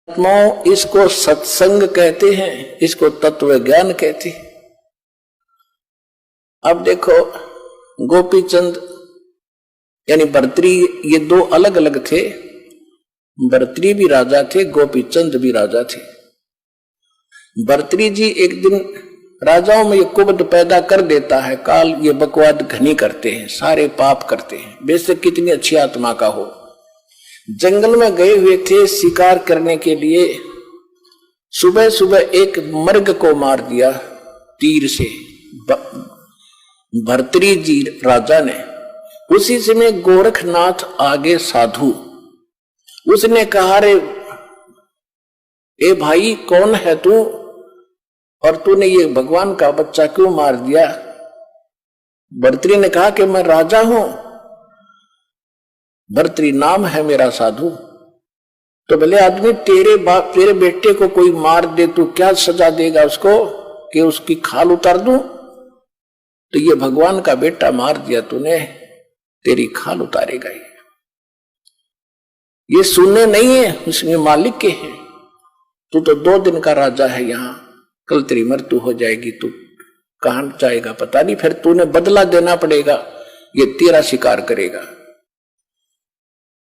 आत्माओं इसको सत्संग कहते हैं, इसको तत्व ज्ञान कहते हैं। अब देखो गोपीचंद यानी भर्तृ, ये दो अलग अलग थे। भर्तृ भी राजा थे, गोपीचंद भी राजा थे। भर्तृ जी एक दिन राजाओं में ये कुबद पैदा कर देता है, काल ये बकवाद घनी करते हैं, सारे पाप करते हैं, बेशक कितनी अच्छी आत्मा का हो। जंगल में गए हुए थे शिकार करने के लिए, सुबह सुबह एक मर्ग को मार दिया तीर से भर्तृ जी राजा ने। उसी समय गोरखनाथ आगे साधु, उसने कहा रे ए भाई कौन है तू, और तूने ये भगवान का बच्चा क्यों मार दिया। भर्तृ ने कहा कि मैं राजा हूं, भर्तृ नाम है मेरा साधु। तो भले आदमी तेरे बेटे को कोई मार दे तो क्या सजा देगा उसको, कि उसकी खाल उतार दूं। तो ये भगवान का बेटा मार दिया तूने, तेरी खाल उतारेगा। ये सुनने नहीं है, उसमें मालिक के हैं। तू तो 2 दिन का राजा है यहाँ, कल तेरी मृत्यु हो जाएगी, तू कहां जाएगा पता नहीं, फिर तूने बदला देना पड़ेगा, ये तेरा शिकार करेगा।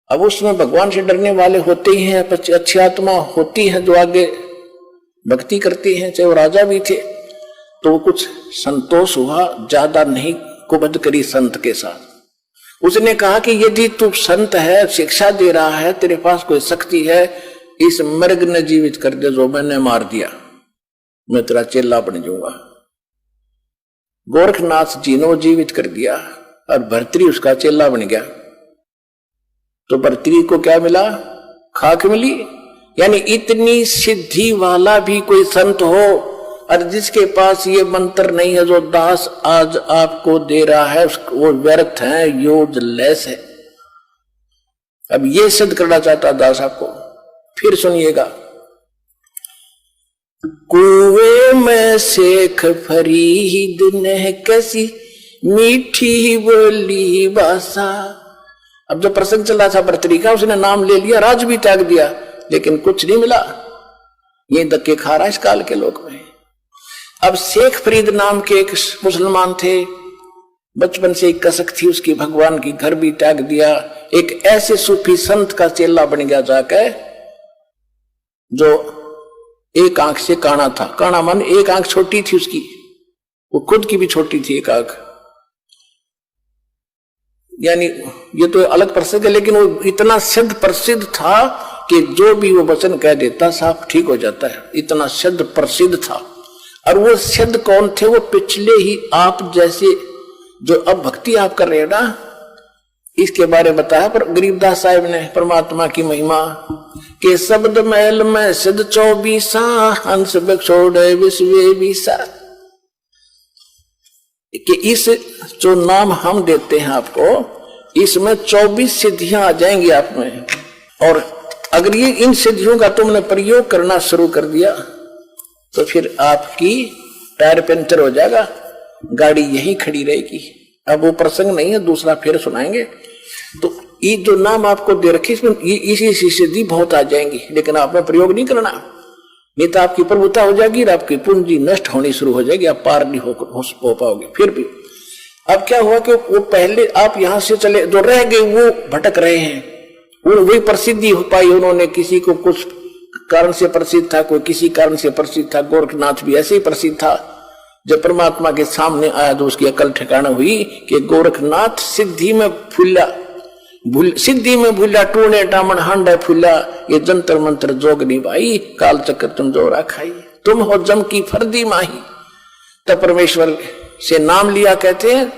अब उसमें भगवान से डरने वाले होते ही हैं, अच्छी आत्मा होती है जो आगे भक्ति करती हैं, चाहे वो राजा भी थे। तो वो कुछ संतोष हुआ, ज्यादा नहीं कुबद करी संत के साथ। उसने कहा कि यदि तू संत है, शिक्षा दे रहा है, तेरे पास कोई शक्ति है, इस मृग ने जीवित कर दे जो मैंने मार दिया, मैं तेरा चेला बन जाऊंगा। गोरखनाथ जी ने जीवित कर दिया और भर्तृ उसका चेला बन गया। तो भर्तृ को क्या मिला, खाक मिली। यानी इतनी सिद्धि वाला भी कोई संत हो और जिसके पास ये मंत्र नहीं है जो दास आज आपको दे रहा है, वो व्यर्थ है, यूजलेस है। अब ये सिद्ध करना चाहता दास आपको, फिर सुनिएगा। कुएं में शेख फरीद ने कैसी मीठी बोली भाषा। अब जो प्रसंग चला था भर्तृ का, उसने नाम ले लिया, राज भी त्याग दिया, लेकिन कुछ नहीं मिला। ये धक्के खा रहा इस काल के लोक में। अब शेख फरीद नाम के एक मुसलमान थे, बचपन से एक कसक थी उसकी भगवान की, घर भी त्याग दिया, एक ऐसे सूफी संत का चेला बन गया जाकर, जो एक आंख से काना था। काना मन एक आंख छोटी थी उसकी, वो खुद की भी छोटी थी एक आंख। यानी ये तो अलग प्रसिद्ध है, लेकिन वो इतना सिद्ध प्रसिद्ध था कि जो भी वो वचन कह देता साफ ठीक हो जाता है, इतना सिद्ध प्रसिद्ध था। और वो सिद्ध कौन थे, वो पिछले ही आप जैसे जो अब भक्ति आप कर रहे हो ना, इसके बारे में बताया पर गरीबदास साहिब ने परमात्मा की महिमा के शब्द महल में सिद्ध 24 हंस बक्षोड़े विश्व बीसा। कि इस जो नाम हम देते हैं आपको, इसमें 24 सिद्धियां आ जाएंगी आप में। और अगर ये इन सिद्धियों का तुमने प्रयोग करना शुरू कर दिया तो फिर आपकी टायर पंचर हो जाएगा, गाड़ी यहीं खड़ी रहेगी। अब वो प्रसंग नहीं है, दूसरा फिर सुनाएंगे। तो ये जो नाम आपको दे रखे, इसमें इसी सिद्धि बहुत आ जाएंगी, लेकिन आपने प्रयोग नहीं करना, नहीं तो आपकी प्रभुता हो जाएगी, आपकी पूंजी नष्ट होनी शुरू हो जाएगी, आप पार नहीं हो पाओगे। फिर भी अब क्या हुआ कि वो पहले आप यहां से चले, जो रह गए वो भटक रहे हैं। वही प्रसिद्धि हो पाई, उन्होंने किसी को कुछ कारण से प्रसिद्ध था, कोई किसी कारण से प्रसिद्ध था। गोरखनाथ भी ऐसे ही प्रसिद्ध था। जब परमात्मा के सामने आया तो उसकी अकल ठिकाना हुई कि गोरखनाथ सिद्धि में फूला, सिद्धि में भूला, टूणे टामन हांडा फूला, ये जंतर मंत्र जोग निभाई, काल चक्र तुम जोरा खाई, तुम हो जम की फर्दी माही। तब परमेश्वर से नाम लिया, कहते हैं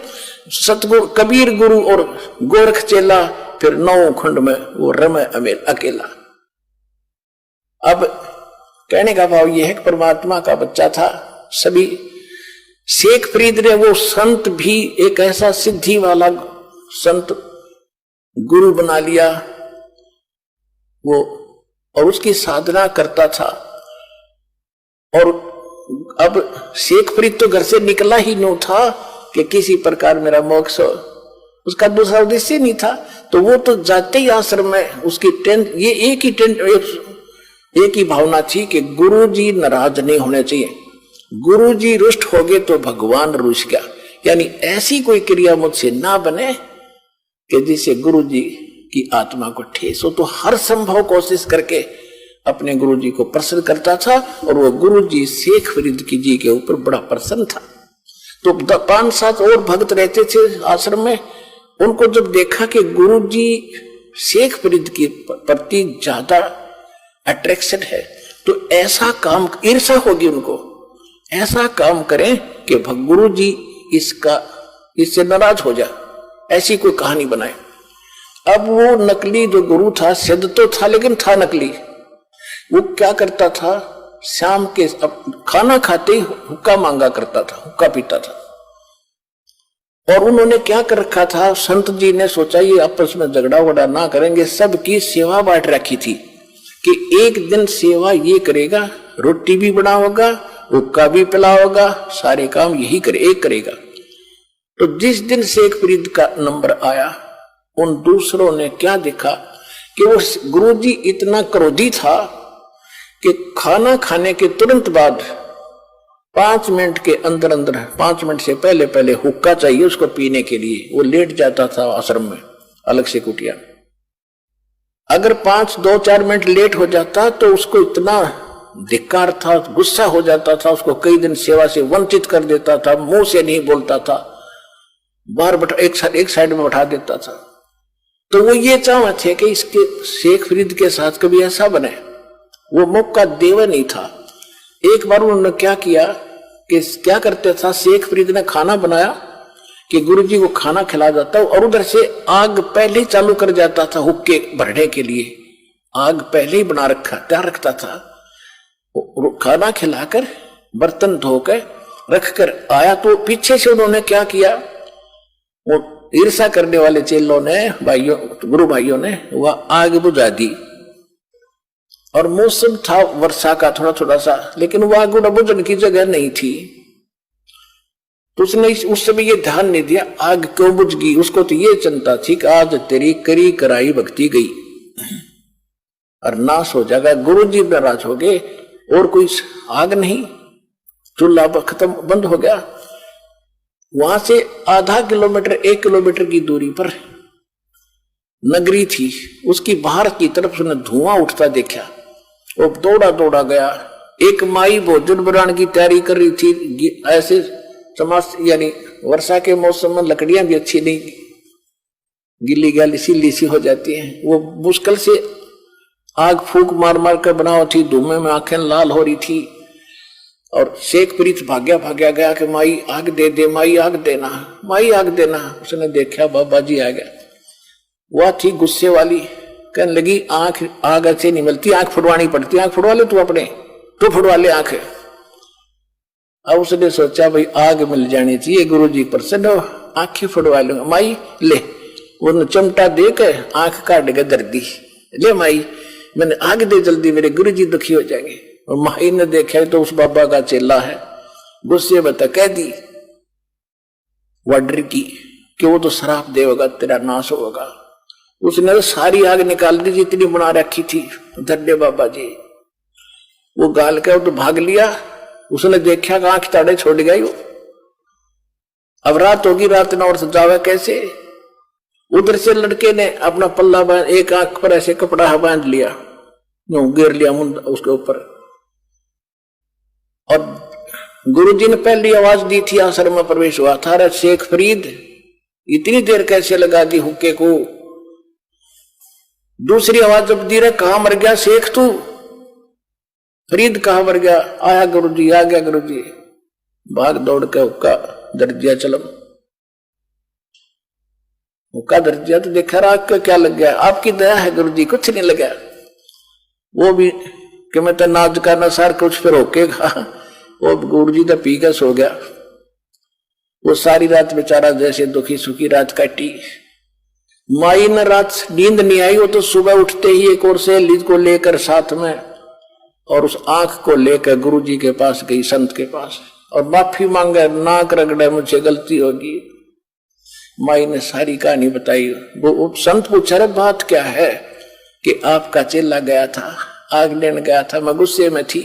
सतगुरु कबीर गुरु और गोरख चेला, फिर 9 खंड में वो रमे अकेला। अब कहने का भाव यह है कि परमात्मा का बच्चा था। सभी शेख फरीद ने वो संत भी एक ऐसा सिद्धि वाला संत गुरु बना लिया वो, और उसकी साधना करता था। और अब शेख फरीद तो घर से निकला ही नहीं था कि किसी प्रकार मेरा मोक्ष हो, उसका दूसरा उद्देश्य नहीं था। तो वो तो जाते ही आश्रम में उसकी टेंट, ये एक ही टेंट, एक ही भावना थी कि गुरु जी नाराज नहीं होने चाहिए, गुरु जी रुष्ट हो गए तो भगवान रुष्ट गया, यानी ऐसी कोई क्रिया मुझसे ना बने कि जिससे गुरु जी की आत्मा को ठेस हो। तो हर संभव कोशिश करके अपने गुरु जी को प्रसन्न करता था, और वो गुरु जी शेख फरीद की जी के ऊपर बड़ा प्रसन्न था। तो 5-7 और भक्त रहते थे आश्रम में। उनको जब देखा कि गुरु जी शेख फरीद के प्रति ज्यादा अट्रैक्शन है, तो ऐसा काम, ईर्ष्या होगी उनको, ऐसा काम करें कि गुरु जी इससे नाराज हो जाए, ऐसी कोई कहानी बनाए। अब वो नकली जो गुरु था, सिद्ध तो था लेकिन था नकली। वो क्या करता था, शाम के खाना खाते ही हुक्का मांगा करता था, हुक्का पीता था। और उन्होंने क्या कर रखा था, संत जी ने सोचा ये आपस में झगड़ा वगड़ा ना करेंगे, सबकी सेवा बांट रखी थी कि एक दिन सेवा ये करेगा, रोटी भी बनाओगा, हुक्का भी पिलाओगा, सारे काम यही एक करेगा। तो जिस दिन शेख फरीद का नंबर आया, उन दूसरों ने क्या देखा कि वो गुरुजी इतना क्रोधी था कि खाना खाने के तुरंत बाद 5 मिनट के अंदर अंदर, 5 मिनट से पहले पहले हुक्का चाहिए उसको पीने के लिए। वो लेट जाता था आश्रम में अलग से कुटिया। अगर 2-4 मिनट लेट हो जाता तो उसको इतना धिक्कार था, गुस्सा हो जाता था, उसको कई दिन सेवा से वंचित कर देता था, मुंह से नहीं बोलता था, बाहर एक साइड में बैठा देता था। तो वो ये चाहते थे कि इसके शेख फरीद के साथ कभी ऐसा बने, वो मौका देवा नहीं था। एक बार उन्होंने क्या किया कि क्या करते था, शेख फरीद ने खाना बनाया कि गुरुजी को खाना खिला जाता, और उधर से आग पहले ही चालू कर जाता था हुक्के भरने के लिए, आग पहले ही बना रखा तैयार रखता था। खाना खिलाकर बर्तन धोकर रखकर आया तो पीछे से उन्होंने क्या किया, वो ईर्ष्या करने वाले चेलों ने, भाइयों, गुरु भाइयों ने वह आग बुझा दी। और मौसम था वर्षा का थोड़ा थोड़ा सा, लेकिन वह आग बुझने की जगह नहीं थी। तो उसने उस समय ये ध्यान नहीं दिया आग क्यों बुझ गई। उसको तो ये चिंता थी कि आज तेरी करी कराई भक्ति गई और नाश हो जाएगा, गुरु जी नाराज हो गए, और कोई आग नहीं, चूल्हा खत्म, बंद हो गया। वहां से आधा किलोमीटर 1 किलोमीटर की दूरी पर नगरी थी, उसकी बाहर की तरफ उसने धुआं उठता देखा। वो दौड़ा दौड़ा गया। एक माई भोजन बनाने की तैयारी कर रही थी, ऐसे समाज यानी वर्षा के मौसम में लकड़ियां भी अच्छी नहीं, गिल्ली गैली सी सी हो जाती हैं। वो मुश्किल से आग फूंक मार मार कर बनाओ थी, धुएं में आंखें लाल हो रही थी। और शेख फरीद भाग्या गया कि माई आग दे दे, माई आग देना, माई आग देना। उसने देखा बाबा जी आ गया। वह थी गुस्से वाली, कहने लगी आग अच्छी नहीं मिलती, आंख फुड़वानी पड़ती, आंख फुड़वा ले तू अपने, तू फुड़वा ले आंख। अब उसने सोचा भाई आग मिल जानी चाहिए, गुरु जी प्रसन्न हो, आंखें फुड़वा लूंगा। माई ले, वो चमटा दे के आंख काट के दर्दी, ले माई मैंने आग दे जल्दी, मेरे गुरु जी दुखी हो जाएंगे। और माई ने देखा तो उस बाबा का चेला है, गुस्से में तो कह दी वाडर की कि वो तो शराब देगा, तेरा नाश होगा। उसने तो सारी आग निकाल दी जितनी बना रखी थी, धन्य बाबा जी। वो गाल के तो भाग लिया। उसने देखा कि आंख ताड़े छोड़ गई। अब रात होगी, रात ना और सजावे कैसे। उधर से लड़के ने अपना पल्ला बांध, एक आंख पर ऐसे कपड़ा बांध लिया, गिर लिया मुंड उसके ऊपर। और गुरुजी ने पहली आवाज दी थी, आश्रम में प्रवेश हुआ था, अरे शेख फरीद इतनी देर कैसे लगा दी हुक्के को। दूसरी आवाज जब दी, रहे कहां मर गया शेख तू, फरीद कहां मर गया। आया गुरुजी, आ गया गुरुजी। भाग दौड़ के हुक्का दर्जिया चलम, हुक्का दर्जिया तो देखा राग का क्या लग गया, आपकी दया है गुरुजी, कुछ नहीं लगा। वो भी कि मैं तो नाज का नसार कुछ फिर होकेगा। वो गुरुजी तो पी के सो गया। वो सारी रात बेचारा जैसे दुखी सुखी रात काटी। माई ने रात नींद नहीं आई, वो तो सुबह उठते ही एक और सहेली को लेकर साथ में, और उस आंख को लेकर गुरुजी के पास गई, संत के पास, और माफी मांगे, नाक रगड़े, मुझसे गलती होगी। माई ने सारी कहानी बताई। वो संत पूछा, रे बात क्या है कि आपका चेला गया था, आग लेने गया था, मैं गुस्से में थी,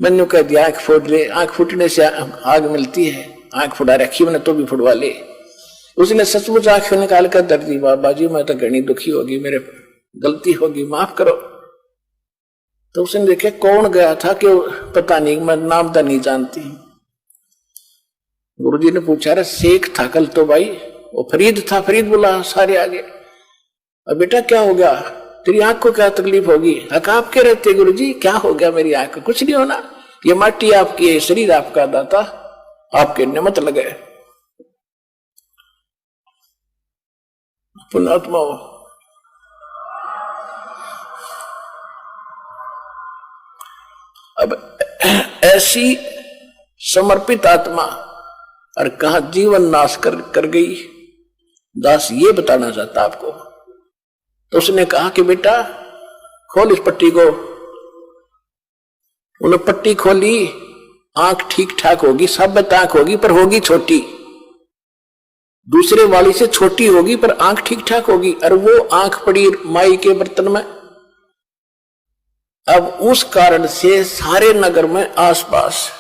मैंने कह दिया आंख फोड़ ले, आंख फूटने से आग मिलती है, आंख फुड़ा रखी मैंने तो भी फुड़वा ले। उसने सचमुच आंख निकाल कर दर दी, बाबा जी मैं तो घनी दुखी होगी, मेरे गलती होगी, माफ करो। तो उसने देखे कौन गया था कि पता नहीं, मैं नाम तो नहीं जानती। गुरुजी ने पूछा रे शेख था कल तो भाई, वो फरीद था, फरीद बोला सारे आगे। अब बेटा क्या हो गया, तेरी आंख को क्या तकलीफ होगी? आप के रहते गुरुजी, क्या हो गया मेरी आंख को? कुछ नहीं होना, ये माटी आपकी है, शरीर आपका दाता, आपके निमित्त लगे। पुण्यात्मा अब ऐसी समर्पित आत्मा और कहा जीवन नाश कर गई। दास ये बताना चाहता आपको। तो उसने कहा कि बेटा खोल इस पट्टी को। उन्होंने पट्टी खोली, आंख ठीक ठाक होगी, साबित आंख होगी पर होगी छोटी, दूसरे वाली से छोटी होगी पर आंख ठीक ठाक होगी। और वो आंख पड़ी माई के बर्तन में। अब उस कारण से सारे नगर में आसपास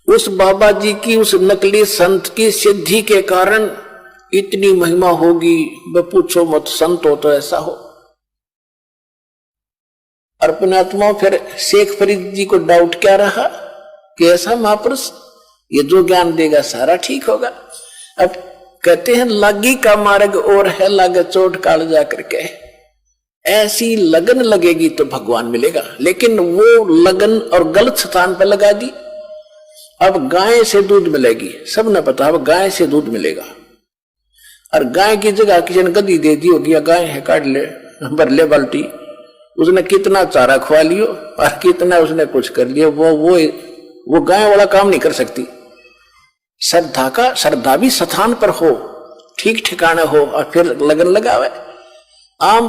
उस बाबा जी की, उस नकली संत की सिद्धि के कारण इतनी महिमा होगी, वे पूछो मत, संत हो तो ऐसा हो। और पुण्यात्मा फिर शेख फरीद जी को डाउट क्या रहा कि ऐसा महापुरुष ये जो ज्ञान देगा सारा ठीक होगा। अब कहते हैं लागी का मार्ग और है लागे चोट काल जा करके, ऐसी लगन लगेगी तो भगवान मिलेगा, लेकिन वो लगन और गलत स्थान पर लगा दी। अब गाय से दूध मिलेगी, सबने पता, अब गाय से दूध मिलेगा। और गाय की जगह किसी ने गद्दी दे दी होगी, गाय है काट ले, भर ले बाल्टी, उसने कितना चारा खवा लियो और कितना उसने कुछ कर लिया, वो गाय वाला काम नहीं कर सकती। श्रद्धा भी स्थान पर हो, ठीक ठिकाने हो और फिर लगन लगावे। आम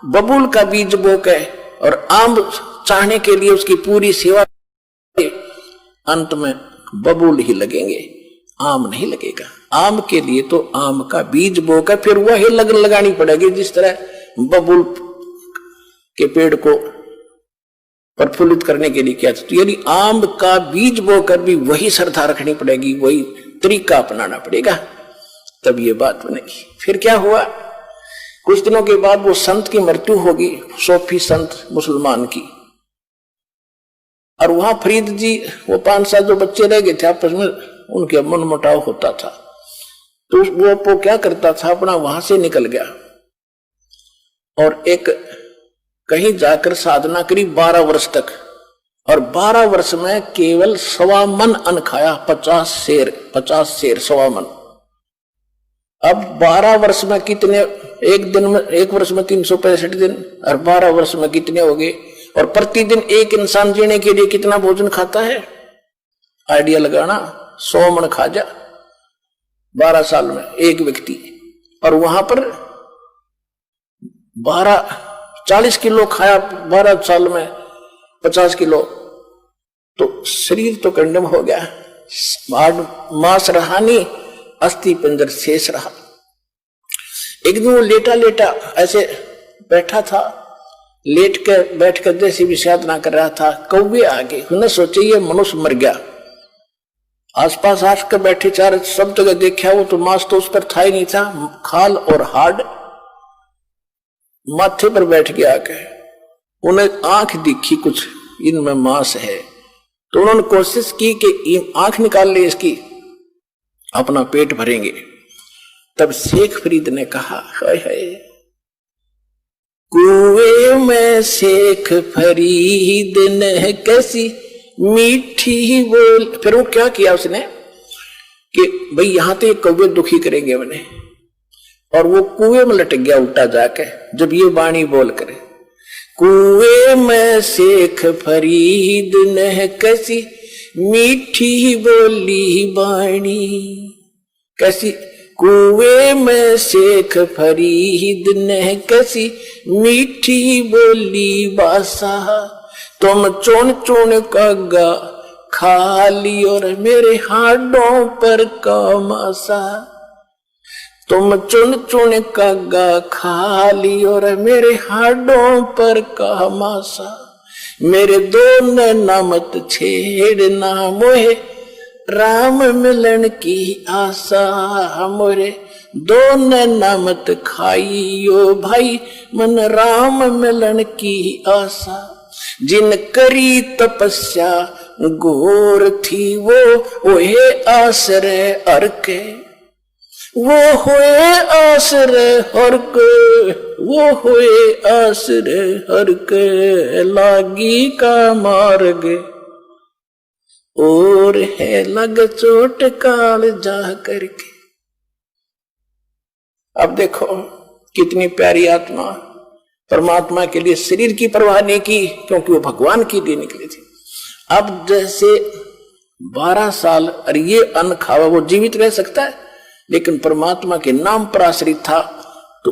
बबूल का बीज बोके और आम चाहने के लिए उसकी पूरी सेवा, अंत में बबूल ही लगेंगे, आम नहीं लगेगा। आम के लिए तो आम का बीज बोकर फिर वही लगन लगानी पड़ेगी, जिस तरह बबूल के पेड़ को प्रफुल्लित करने के लिए किया था। तो यानी आम का बीज बोकर भी वही श्रद्धा रखनी पड़ेगी, वही तरीका अपनाना पड़ेगा, तब ये बात बनेगी। फिर क्या हुआ, कुछ दिनों के बाद वो संत की मृत्यु होगी, सूफी संत मुसलमान की। और वहां फरीद जी, वो 5-7 जो बच्चे रह गए थे आपस में, उनके मन मुटाव होता था। तो वो क्या करता था, अपना वहां से निकल गया और एक कहीं जाकर साधना करी 12 वर्ष तक। और 12 वर्ष में केवल 1.25 मन अन्न खाया, 50 शेर 1.25 मन। अब 12 वर्ष में कितने, एक वर्ष में 365 दिन और 12 वर्ष में कितने हो गए? और प्रतिदिन एक इंसान जीने के लिए कितना भोजन खाता है? आइडिया लगाना, 100 मन खा जा 12 साल में एक व्यक्ति। और वहां पर 40 किलो खाया 12 साल में, 50 किलो, तो शरीर तो कंडम हो गया, मांस रहा नहीं, अस्थि पंजर शेष रहा। एक दिन वो लेटा ऐसे बैठा था, बैठ कर जैसे विषाद ना कर रहा था, कौवे आगे, उन्होंने सोचे ये मनुष्य मर गया। आसपास आकर बैठे चार सब जगह देखा, वो तो मांस तो उस पर था ही नहीं था, खाल और हाड माथे पर बैठ गया आके। उन्हें आंख दिखी कुछ इनमें मांस है, तो उन्होंने कोशिश की कि आंख निकाल ले इसकी, अपना पेट भरेंगे। तब शेख फरीद ने कहा, हाय हाय, कुएं में शेख फरीद ने कैसी मीठी बोल। फिर वो क्या किया उसने कि भाई यहां तो कौवे दुखी करेंगे मैंने, और वो कुएं में लटक गया उल्टा जाके। जब ये वाणी बोल करे, कुएं में शेख फरीद ने कैसी मीठी बोली बाणी, कैसी कुएं में शेख फरीद ने कैसी मीठी बोली बासा, तुम चुन चुन का खा ली और मेरे हाडों पर का मासा। तुम चुन चुन कागा खा लियो रे मेरे हाडों पर का मासा, मेरे दो नैना मत छेड़ना मोहे राम मिलन की आशा, मोरे दो नैना मत खाइयो भाई मन राम मिलन की आशा, जिन करी तपस्या घोर थी वो ओहे आश्रय हर के, वो होए आश्रय हर के, वो होए आश्रय हर के, लागी का मार्ग और है लग चोट काल जा करके। अब देखो कितनी प्यारी आत्मा परमात्मा के लिए शरीर की परवाह नहीं की, क्योंकि वो भगवान के लिए निकली थी। अब जैसे 12 साल और ये अन्न खावा वो जीवित रह सकता है, लेकिन परमात्मा के नाम पर आश्रित था, तो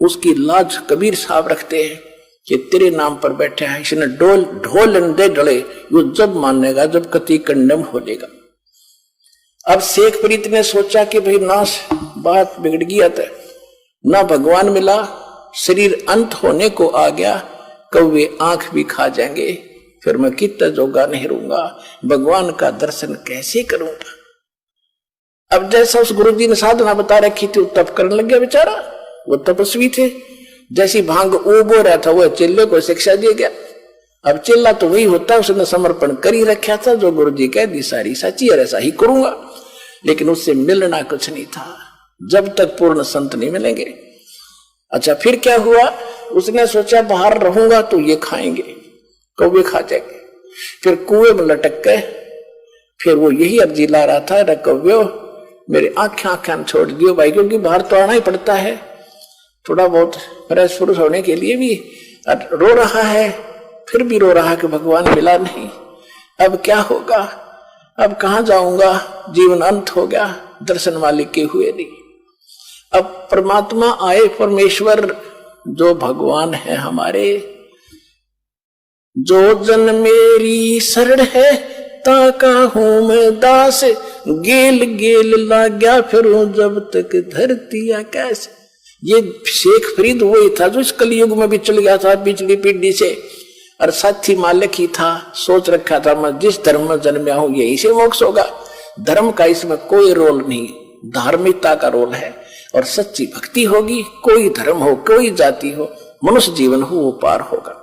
उसकी लाज कबीर साहब रखते हैं कि तेरे नाम पर बैठे हैं, इसने ढोल दे डले, वो जब मानेगा जब कति कंडम हो लेगा। अब शेख फरीद ने सोचा कि भाई नाश बात बिगड़ गया था, ना भगवान मिला, शरीर अंत होने को आ गया, कौवे आंख भी खा जाएंगे, फिर मैं कितना जोगा नहीं रहूंगा, भगवान का दर्शन कैसे करूंगा। अब जैसा उस गुरु जी ने साधना बता रखी थी, तप करने लग गया बेचारा, वो तपस्वी थे, जैसी भांग उबो रहा था वो चेले को शिक्षा दिया गया। अब चेला तो वही होता है, उसने समर्पण कर ही रखा था, जो गुरु जी कह दी सारी सच्ची और ऐसा ही करूंगा, लेकिन उससे मिलना कुछ नहीं था जब तक पूर्ण संत नहीं मिलेंगे। अच्छा फिर क्या हुआ, उसने सोचा बाहर रहूंगा तो ये खाएंगे, कौवे खा जाएंगे, फिर कुएं में लटक गए, फिर वो यही अर्जी ला रहा था, रे कौव्यो मेरे आंखें छोड़ दियो भाई, क्योंकि बाहर तो आना ही पड़ता है थोड़ा बहुत फ्रेश फ्रूश होने के लिए भी। रो रहा है, फिर भी रो रहा कि भगवान मिला नहीं, अब क्या होगा, अब कहां जाऊंगा, जीवन अंत हो गया, दर्शन वाले के हुए नहीं। अब परमात्मा आए, परमेश्वर जो भगवान है हमारे, जो जन मेरी शरण है ताका हूं मैं दास, गेल गेल लाग्या फिरूं जब तक धरती आकाश। ये शेख फरीद वही था जो इस कलयुग में भी चल गया था पिछली पीढ़ी से, और साथी मालिक ही था, सोच रखा था मैं जिस धर्म में जन्मया हूं यही से मोक्ष होगा। धर्म का इसमें कोई रोल नहीं, धार्मिकता का रोल है, और सच्ची भक्ति होगी, कोई धर्म हो कोई जाति हो, मनुष्य जीवन हो वो पार होगा।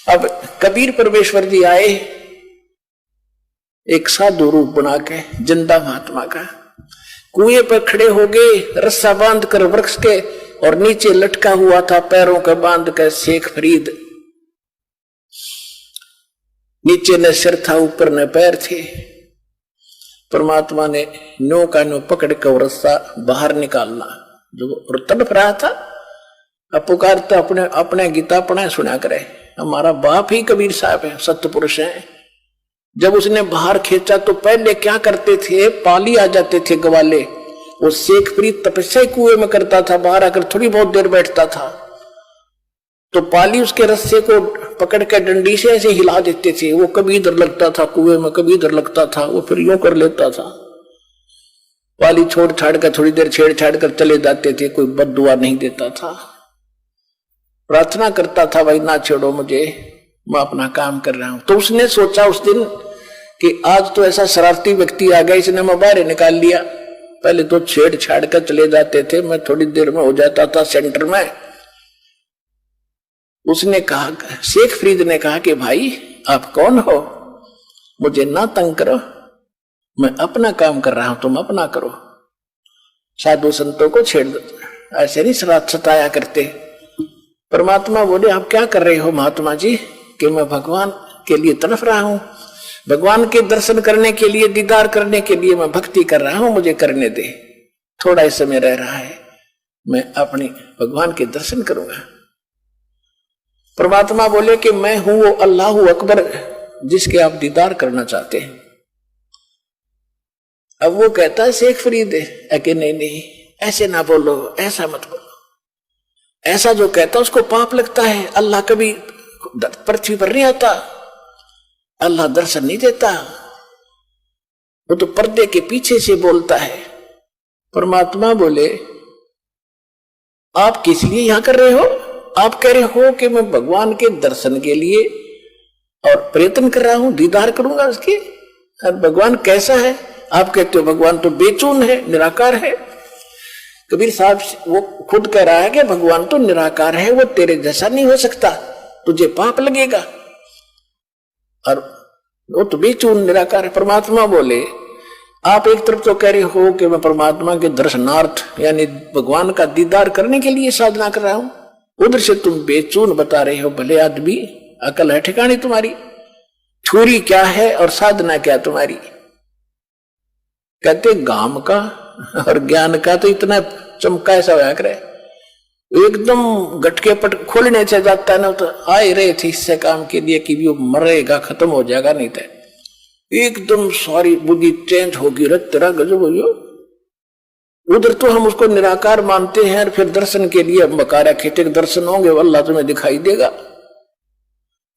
अब कबीर परमेश्वर जी आए एक साधु रूप बना के, जिंदा महात्मा का, कुएं पर खड़े हो गए, रस्सा बांध कर वृक्ष के, और नीचे लटका हुआ था पैरों के बांध कर शेख फरीद, नीचे न सिर था ऊपर न पैर थे। परमात्मा ने नो का नो पकड़ कर रस्सा बाहर निकालना, जो तड़प रहा था, अब पुकारता अपने अपने गीता पढ़ा सुना करे, हमारा बाप ही कबीर साहब है, सत्य पुरुष है। जब उसने बाहर खींचा तो पहले क्या करते थे, पाली आ जाते थे ग्वाले, वो शेख फरीद तपस्या कुएं में करता था, बाहर आकर थोड़ी बहुत देर बैठता था, तो पाली उसके रस्से को पकड़ के डंडी से ऐसे हिला देते थे, वो कभी इधर लगता था कुएं में, कभी इधर लगता था, वो फिर यूं कर लेता था। पाली छोड़ छाड़ कर थोड़ी देर छेड़ छाड़ कर चले जाते थे, कोई बद्दुआ नहीं देता था, प्रार्थना करता था भाई ना छेड़ो मुझे, मैं अपना काम कर रहा हूं। तो उसने सोचा उस दिन कि आज तो ऐसा शरारती व्यक्ति आ गया, इसने मैं बाहर निकाल लिया, पहले तो छेड़ छाड़ कर चले जाते थे, मैं थोड़ी देर में हो जाता था सेंटर में। उसने कहा, शेख फरीद ने कहा कि भाई आप कौन हो, मुझे ना तंग करो, मैं अपना काम कर रहा हूं, तुम अपना करो। साधु संतों को छेड़ दो, ऐसे नहीं सताया करते। परमात्मा बोले आप क्या कर रहे हो महात्मा जी, कि मैं भगवान के लिए तड़प रहा हूं, भगवान के दर्शन करने के लिए, दीदार करने के लिए मैं भक्ति कर रहा हूं, मुझे करने दे, थोड़ा ही समय रह रहा है, मैं अपने भगवान के दर्शन करूंगा। परमात्मा बोले कि मैं हूं वो अल्लाह अकबर जिसके आप दीदार करना चाहते हैं। अब वो कहता है शेख फरीद है कि नहीं ऐसे ना बोलो, ऐसा मत बोलो, ऐसा जो कहता उसको पाप लगता है, अल्लाह कभी पृथ्वी पर नहीं आता, अल्लाह दर्शन नहीं देता, वो तो पर्दे के पीछे से बोलता है। परमात्मा बोले आप किस लिए यहां कर रहे हो? आप कह रहे हो कि मैं भगवान के दर्शन के लिए और प्रयत्न कर रहा हूं, दीदार करूंगा उसके। और भगवान कैसा है? आप कहते हो भगवान तो बेचून है, निराकार है। कबीर साहब वो खुद कह रहा है कि भगवान तो निराकार है, वो तेरे जैसा नहीं हो सकता, तुझे पाप लगेगा। और वो तो बेचून निराकार है। परमात्मा बोले आप एक तरफ तो कह रहे हो कि मैं परमात्मा के दर्शनार्थ यानी भगवान का दीदार करने के लिए साधना कर रहा हूं, उधर से तुम बेचून बता रहे हो। भले आदमी, अकल है ठिकानी तुम्हारी? थ्योरी क्या है और साधना क्या तुम्हारी? कहते गाम का और ज्ञान का तो इतना चमका ऐसा होया करे, एकदम गटके पट खोलने से जाता है ना, तो आए रहे थे इससे काम के लिए कि वो मरेगा, खत्म हो जाएगा, नहीं तो एकदम सारी बुद्धि चेंज होगी। रत तेरा गजब हो। उधर तो हम उसको निराकार मानते हैं और फिर दर्शन के लिए मकारा खेते के दर्शन होंगे, अल्लाह तुम्हें दिखाई देगा।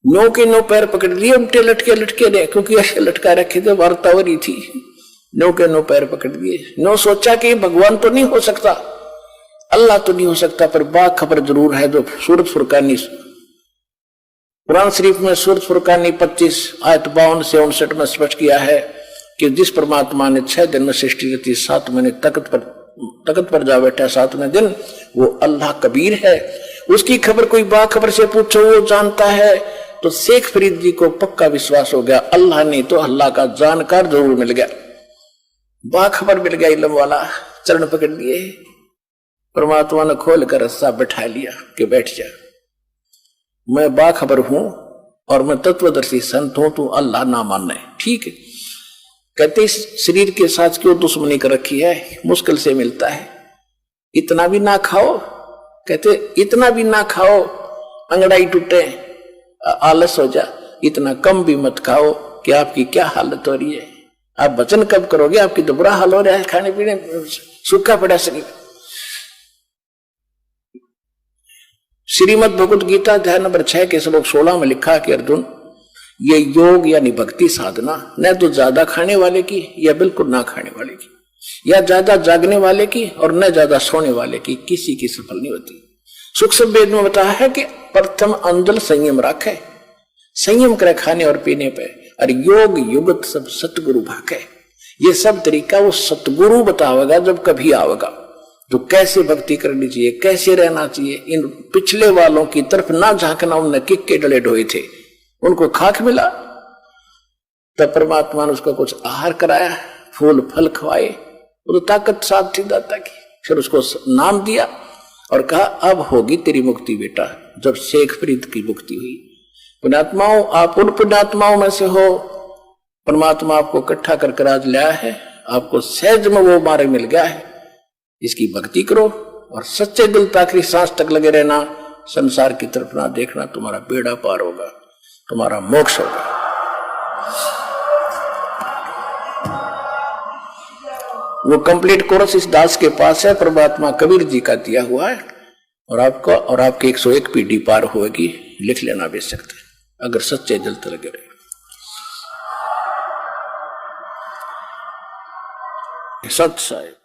नो के नो पैर पकड़ लिए, उल्टे लटके लटके रहे, क्योंकि ऐसे लटका रखे थे, वार्ता हो रही थी। नो के नो पैर पकड़ लिए, नो सोचा कि भगवान तो नहीं हो सकता, अल्लाह तो नहीं हो सकता, पर बात खबर जरूर है। जो सूरत फुरकानी, कुरान शरीफ में सूरत फुरकानी 25 आयत 52 से 59 में स्पष्ट किया है कि जिस परमात्मा ने 6 दिन में सृष्टि रची, 7 महीने तख्त पर जा बैठा 7वें दिन, वो अल्लाह कबीर है। उसकी खबर कोई बाखबर से पूछो, वो जानता है। तो शेख फरीद जी को पक्का विश्वास हो गया, अल्लाह नहीं तो अल्लाह का जानकार जरूर मिल गया, बाखबर मिल गया, इल्म वाला। चरण पकड़ लिए, परमात्मा ने खोल कर रस्सा बैठा लिया कि बैठ जा, मैं बाखबर हूं और मैं तत्वदर्शी संत हूं, तू अल्लाह ना मानना है, ठीक है। कहते इस शरीर के साथ क्यों दुश्मनी कर रखी है, मुश्किल से मिलता है, इतना भी ना खाओ। कहते इतना भी ना खाओ अंगड़ाई टूटे, आलस हो जा, इतना कम भी मत खाओ कि आपकी क्या हालत हो रही है। आप वचन कब करोगे, आपकी तो बुरा हाल हो रहा है, खाने पीने सूखा पड़ा शरीर। श्रीमद् भगवत गीता अध्याय नंबर 6 के श्लोक 16 में लिखा कि अर्जुन, ये योग यानी भक्ति साधना न तो ज्यादा खाने वाले की या बिल्कुल ना खाने वाले की, या ज्यादा जागने वाले की और न ज्यादा सोने वाले की, किसी की सफल नहीं होती। सूक्ष्म वेद में बताया है कि प्रथम अंजल संयम रखे, संयम करे खाने और पीने पे, और योग युगत सब सतगुरु भाके। ये सब तरीका वो सतगुरु बतावेगा जब कभी आवेगा, तो कैसे भक्ति करनी चाहिए, कैसे रहना चाहिए। इन पिछले वालों की तरफ ना झांकना, उनने किक के डले ढोए थे, उनको खाक मिला, तब परमात्मा ने उसको कुछ आहार कराया, फूल फल खवाए, वो तो ताकत साथ थी दाता की। फिर उसको नाम दिया और कहा अब होगी तेरी मुक्ति बेटा। जब शेख फरीद की मुक्ति हुई, पुण्यात्माओं आप उन पुण्यात्माओं में से हो, परमात्मा आपको इकट्ठा करके आज लाया है, आपको सहज में वो मार्ग मिल गया है। इसकी भक्ति करो और सच्चे दिल आखिरी सांस तक लगे रहना, संसार की तरफ ना देखना, तुम्हारा बेड़ा पार होगा, तुम्हारा मोक्ष होगा। वो कंप्लीट कोर्स इस दास के पास है, परमात्मा कबीर जी का दिया हुआ है, और आपको और आपके 101 पीढ़ी पार होगी। लिख लेना बेच सकते अगर सच्चे दिल तक लगे रहे। सत साहिब।